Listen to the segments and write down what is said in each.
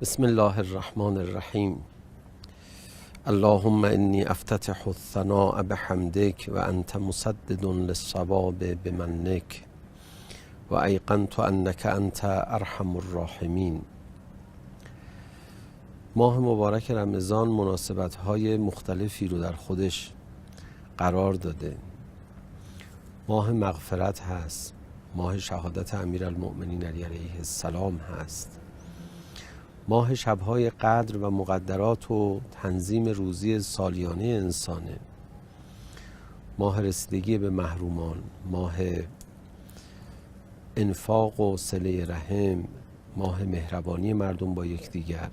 بسم الله الرحمن الرحیم. اللهم انی افتتح الثناء بحمدک و انت مسدد للصواب بمنک و ایقنت انک انت ارحم الراحمین. ماه مبارک رمضان مناسبت‌های مختلفی رو در خودش قرار داده. ماه مغفرت هست، ماه شهادت امیرالمؤمنین علیه السلام هست، ماه شب‌های قدر و مقدرات و تنظیم روزی سالیانه انسانه، ماه رسیدگی به محرومان، ماه انفاق و صله رحم، ماه مهربانی مردم با یکدیگر.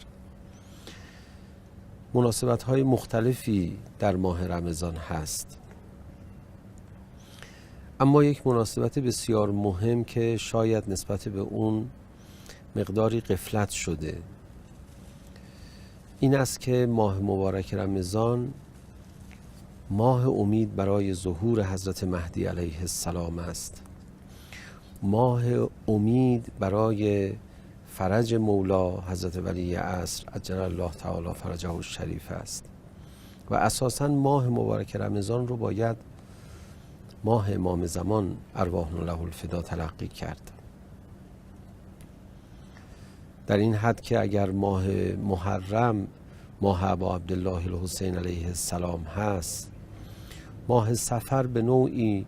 مناسبت‌های مختلفی در ماه رمضان هست، اما یک مناسبت بسیار مهم که شاید نسبت به اون مقداری غفلت شده این است که ماه مبارک رمضان ماه امید برای ظهور حضرت مهدی علیه السلام است، ماه امید برای فرج مولا حضرت ولی عصر عجل الله تعالی فرجه الشریف است و اساساً ماه مبارک رمضان رو باید ماه امام زمان ارواحنا له الفدا تلقی کرد. در این حد که اگر ماه محرم ماه ابا عبدالله الحسین علیه السلام هست، ماه صفر به نوعی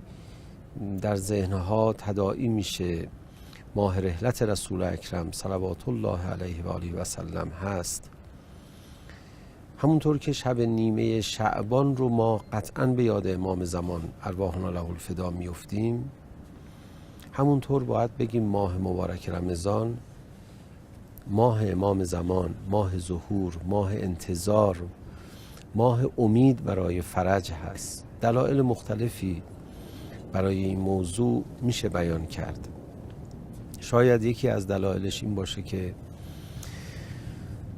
در ذهنها تداعی میشه ماه رحلت رسول اکرم صلوات الله علیه و آله و سلم هست، همونطور که شب نیمه شعبان رو ما قطعاً به یاد امام زمان ارواحنا له الفدا میفتیم، همونطور باید بگیم ماه مبارک رمضان ماه امام زمان، ماه ظهور، ماه انتظار، ماه امید برای فرج هست. دلایل مختلفی برای این موضوع میشه بیان کرد. شاید یکی از دلایلش این باشه که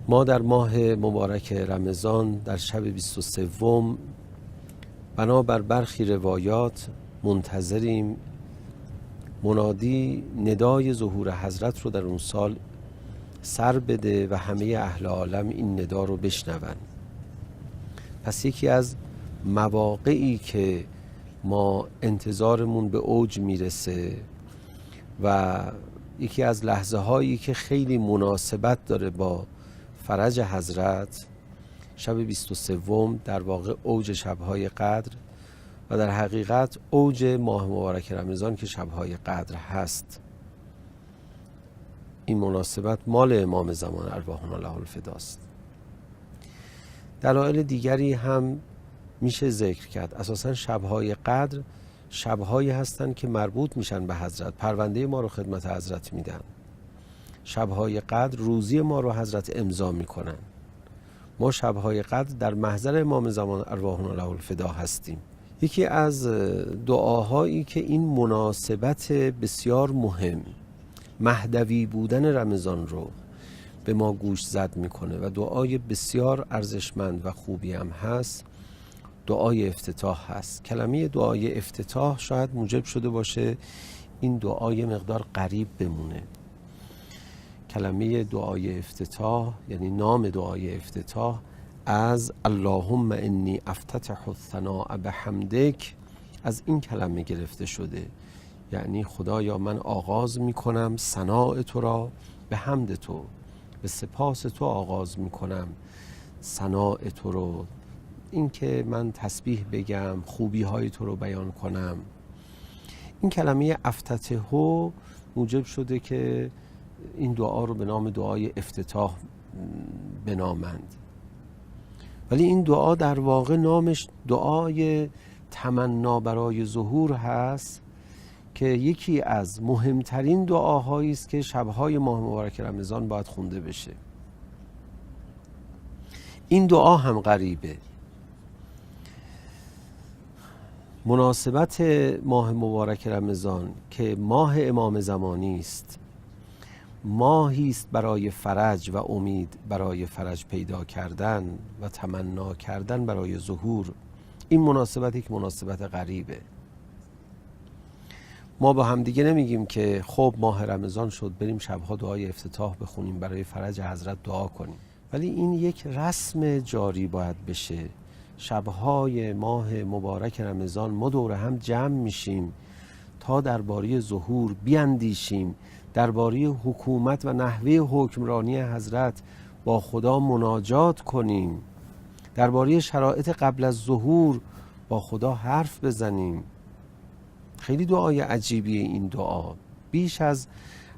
ما در ماه مبارک رمضان در شب 23 بنابر برخی روایات منتظریم منادی ندای ظهور حضرت رو در اون سال سر بده و همه اهل عالم این ندا رو بشنون. پس یکی از مواقعی که ما انتظارمون به اوج میرسه و یکی از لحظه هایی که خیلی مناسبت داره با فرج حضرت، شب 23 در واقع اوج شبهای قدر و در حقیقت اوج ماه مبارک رمضان که شبهای قدر هست. این مناسبت مال امام زمان ارواحنا له الفداست. دلایل دیگری هم میشه ذکر کرد. اساساً شبهای قدر شبهایی هستند که مربوط میشن به حضرت، پرونده ما رو خدمت حضرت میدن. شبهای قدر روزی ما رو حضرت امضا میکنن. ما شبهای قدر در محضر امام زمان ارواحنا له الفدا هستیم. یکی از دعاهایی که این مناسبت بسیار مهم، مهدوی بودن رمضان رو به ما گوش زد میکنه و دعای بسیار ارزشمند و خوبی هم هست، دعای افتتاح هست. کلمه دعای افتتاح شاید موجب شده باشه این دعای مقدار غریب بمونه. کلمه دعای افتتاح یعنی نام دعای افتتاح از اللهم انی افتتح الثناء بحمدک از این کلمه گرفته شده، یعنی خدایا من آغاز میکنم ثناء تو را به حمد تو، به سپاس تو آغاز میکنم ثناء تو رو، این که من تسبیح بگم، خوبی های تو رو بیان کنم. این کلمه افتتحو موجب شده که این دعا رو به نام دعای افتتاح بنامند، ولی این دعا در واقع نامش دعای تمنا برای ظهور هست که یکی از مهمترین دعاهایی است که شبهای ماه مبارک رمضان باید خونده بشه. این دعا هم غریبه. مناسبت ماه مبارک رمضان که ماه امام زمانی است، ماهی است برای فرج و امید برای فرج پیدا کردن و تمنا کردن برای ظهور. این مناسبت یک مناسبت غریبه. ما با هم دیگه نمیگیم که خب ماه رمضان شد بریم شبها دعای افتتاح بخونیم، برای فرج حضرت دعا کنیم، ولی این یک رسم جاری باید بشه. شبهای ماه مبارک رمضان ما دور هم جمع میشیم تا درباره ظهور بیاندیشیم، درباره حکومت و نحوه حکمرانی حضرت با خدا مناجات کنیم، درباره شرایط قبل از ظهور با خدا حرف بزنیم. خیلی دعای عجیبیه این دعا، بیش از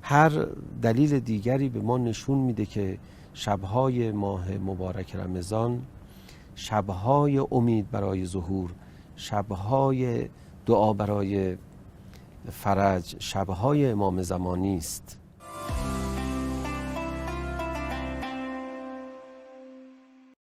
هر دلیل دیگری به ما نشون میده که شبهای ماه مبارک رمضان شبهای امید برای ظهور، شبهای دعا برای فرج، شبهای امام زمانی است.